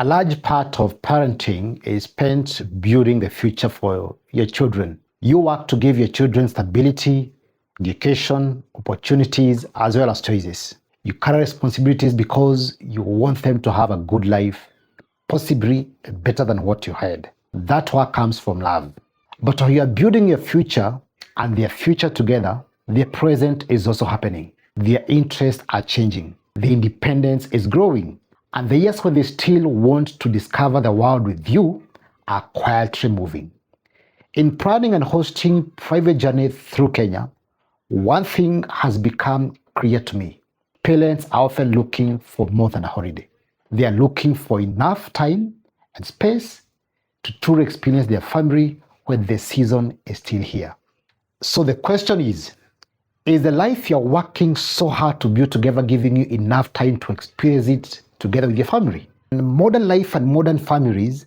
A large part of parenting is spent building the future for your children. You work to give your children stability, education, opportunities, as well as choices. You carry responsibilities because you want them to have a good life, possibly better than what you had. That work comes from love. But when you are building your future and their future together, their present is also happening. Their interests are changing. The independence is growing. And the years when they still want to discover the world with you are quietly moving. In planning and hosting private journeys through Kenya, one thing has become clear to me. Parents are often looking for more than a holiday. They are looking for enough time and space to truly experience their family when the season is still here. So the question is the life you're working so hard to build together giving you enough time to experience it together with your family? And modern life and modern families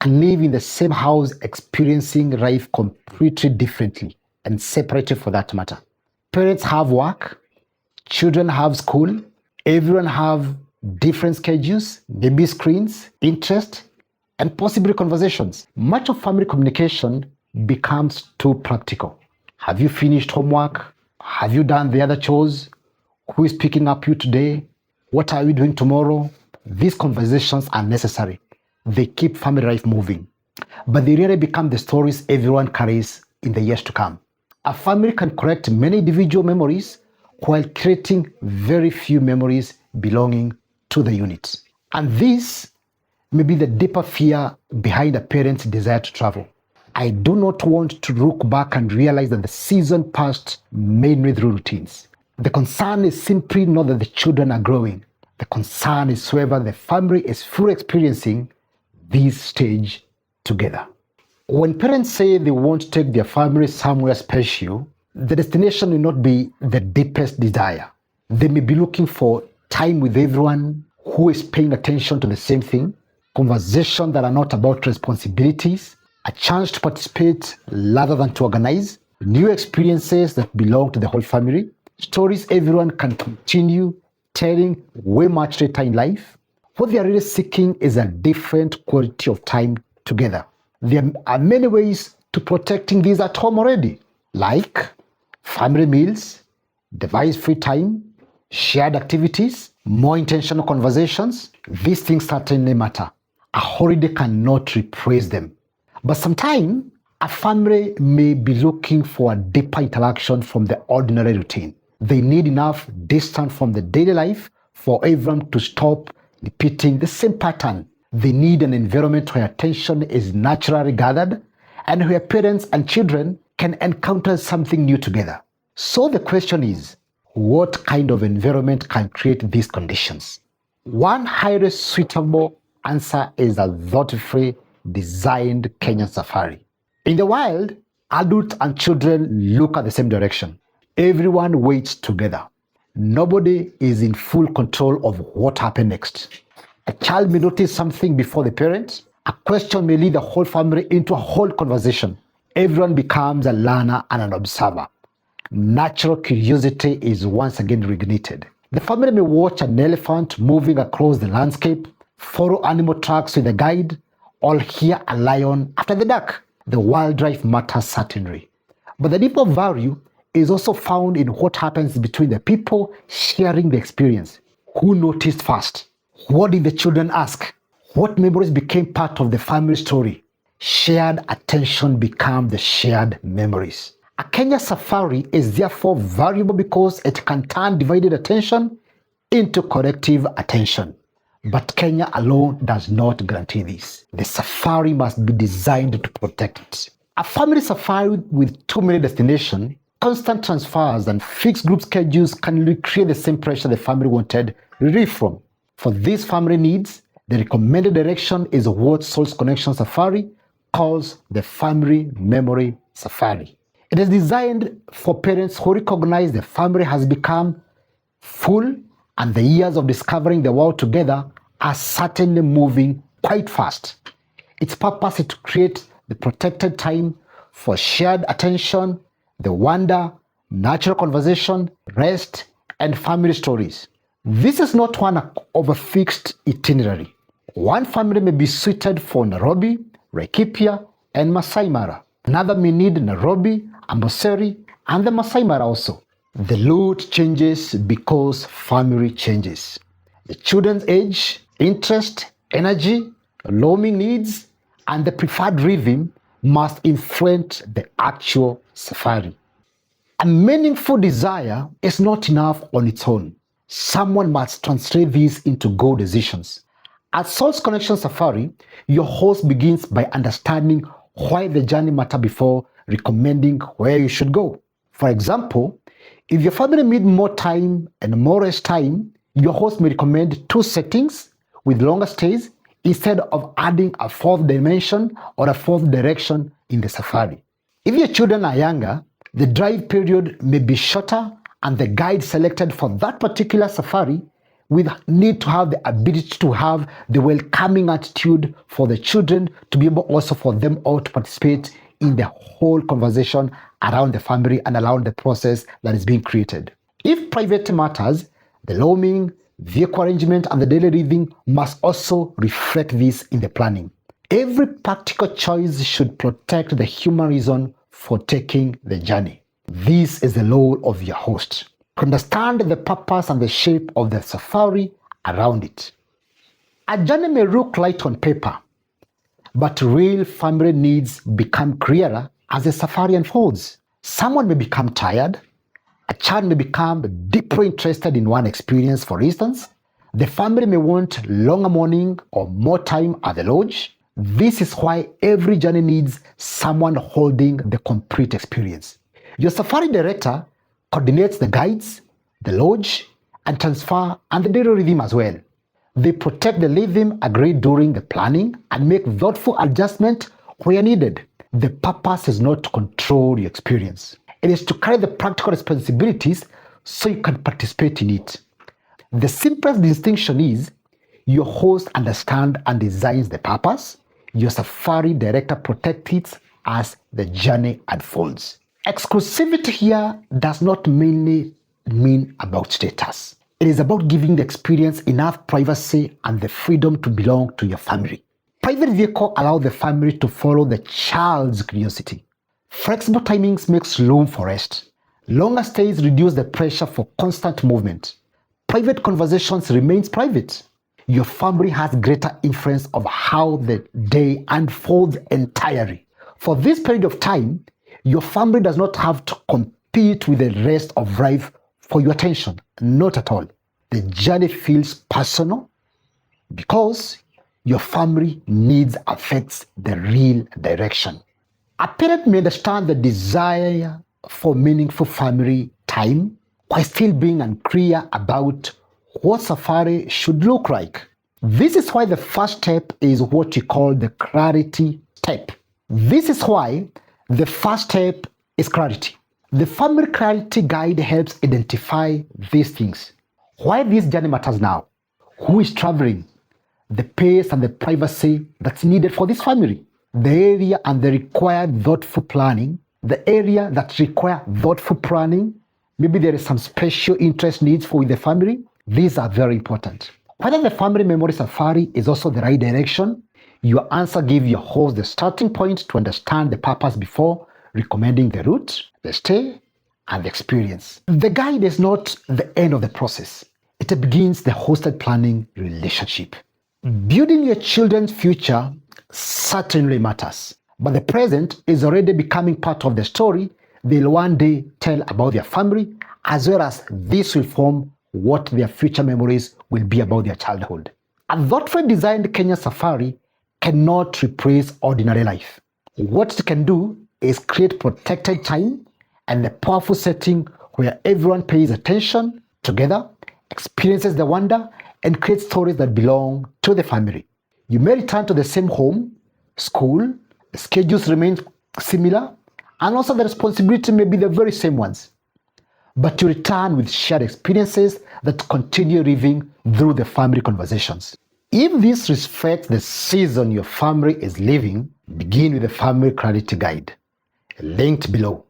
can live in the same house experiencing life completely differently and separated for that matter. Parents have work, children have school, everyone have different schedules, maybe screens, interests, and possibly conversations. Much of family communication becomes too practical. Have you finished homework? Have you done the other chores? Who is picking up you today? What are we doing tomorrow? These conversations are necessary. They keep family life moving. But they really become the stories everyone carries in the years to come. A family can collect many individual memories while creating very few memories belonging to the unit. And this may be the deeper fear behind a parent's desire to travel. I do not want to look back and realize that the season passed mainly through routines. The concern is simply not that the children are growing. The concern is whether the family is fully experiencing this stage together. When parents say they want to take their family somewhere special, the destination will not be the deepest desire. They may be looking for time with everyone who is paying attention to the same thing, conversations that are not about responsibilities, a chance to participate rather than to organize, new experiences that belong to the whole family, stories everyone can continue telling way much later in life. What they are really seeking is a different quality of time together. There are many ways to protecting these at home already, like family meals, device-free time, shared activities, more intentional conversations. These things certainly matter. A holiday cannot replace them. But sometimes, a family may be looking for a deeper interaction from the ordinary routine. They need enough distance from the daily life for everyone to stop repeating the same pattern. They need an environment where attention is naturally gathered and where parents and children can encounter something new together. So the question is, what kind of environment can create these conditions? One highly suitable answer is a thoughtfully designed Kenyan safari. In the wild, adults and children look at the same direction. Everyone waits together. Nobody is in full control of what happened next. A child may notice something before the parents. A question may lead the whole family into a whole conversation. Everyone becomes a learner and an observer. Natural curiosity is once again reignited. The family may watch an elephant moving across the landscape, follow animal tracks with a guide, or hear a lion after the dark. The wildlife matters certainly. But the deeper value is also found in what happens between the people sharing the experience. Who noticed first? What did the children ask? What memories became part of the family story? Shared attention became the shared memories. A Kenya safari is therefore valuable because it can turn divided attention into collective attention. But Kenya alone does not guarantee this. The safari must be designed to protect it. A family safari with too many destinations, constant transfers, and fixed group schedules can recreate the same pressure the family wanted relief from. For these family needs, the recommended direction is what Soul's Connection Safari calls the Family Memory Safari. It is designed for parents who recognize the family has become full and the years of discovering the world together are certainly moving quite fast. Its purpose is to create the protected time for shared attention, the wonder, natural conversation, rest, and family stories. This is not one of a fixed itinerary. One family may be suited for Nairobi, Laikipia, and Masai Mara. Another may need Nairobi, Amboseli, and the Masai Mara also. The load changes because family changes. The children's age, interest, energy, roaming needs, and the preferred rhythm must influence the actual safari. A meaningful desire is not enough on its own. Someone must translate these into goal decisions. At Source Connection Safari, your host begins by understanding why the journey matters before recommending where you should go. For example, if your family needs more time and more rest time, your host may recommend 2 settings with longer stays instead of adding a 4th dimension or a 4th direction in the safari. If your children are younger, the drive period may be shorter and the guide selected for that particular safari will need to have the ability to have the welcoming attitude for the children to be able also for them all to participate in the whole conversation around the family and around the process that is being created. If private matters, the roaming, vehicle arrangement, and the daily rhythm must also reflect this in the planning. Every practical choice should protect the human reason for taking the journey. This is the role of your host. To understand the purpose and the shape of the safari around it. A journey may look light on paper, but real family needs become clearer as the safari unfolds. Someone may become tired. A child may become deeply interested in one experience, for instance. The family may want longer morning or more time at the lodge. This is why every journey needs someone holding the complete experience. Your safari director coordinates the guides, the lodge, and transfer and the daily rhythm as well. They protect the rhythm agreed during the planning and make thoughtful adjustments where needed. The purpose is not to control your experience. It is to carry the practical responsibilities so you can participate in it. The simplest distinction is your host understands and designs the purpose. Your safari director protects it as the journey unfolds. Exclusivity here does not mainly mean about status. It is about giving the experience enough privacy and the freedom to belong to your family. Private vehicle allow the family to follow the child's curiosity. Flexible timings makes room for rest. Longer stays reduce the pressure for constant movement. Private conversations remains private. Your family has greater influence of how the day unfolds entirely. For this period of time, your family does not have to compete with the rest of life for your attention. Not at all. The journey feels personal because your family needs affects the real direction. A parent may understand the desire for meaningful family time while still being unclear about what safari should look like. This is why the first step is what you call the clarity step. This is why the first step is clarity. The family clarity guide helps identify these things. Why this journey matters now, who is traveling, the pace and the privacy that's needed for this family, the area and the required thoughtful planning, the area that require thoughtful planning, maybe there is some special interest needs for the family. These are very important. Whether the family memory safari is also the right direction, your answer gives your host the starting point to understand the purpose before recommending the route, the stay, and the experience. The guide is not the end of the process. It begins the hosted planning relationship. Building your children's future certainly matters, but the present is already becoming part of the story they'll one day tell about their family, as well as this will form what their future memories will be about their childhood. A thoughtfully designed Kenya safari cannot replace ordinary life. What it can do is create protected time and a powerful setting where everyone pays attention together, experiences the wonder, and creates stories that belong to the family. You may return to the same home, school, the schedules remain similar, and also the responsibility may be the very same ones. But you return with shared experiences that continue living through the family conversations. If this reflects the season your family is living, begin with the Family Clarity Guide, linked below.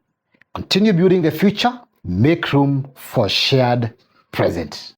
Continue building the future, make room for shared present.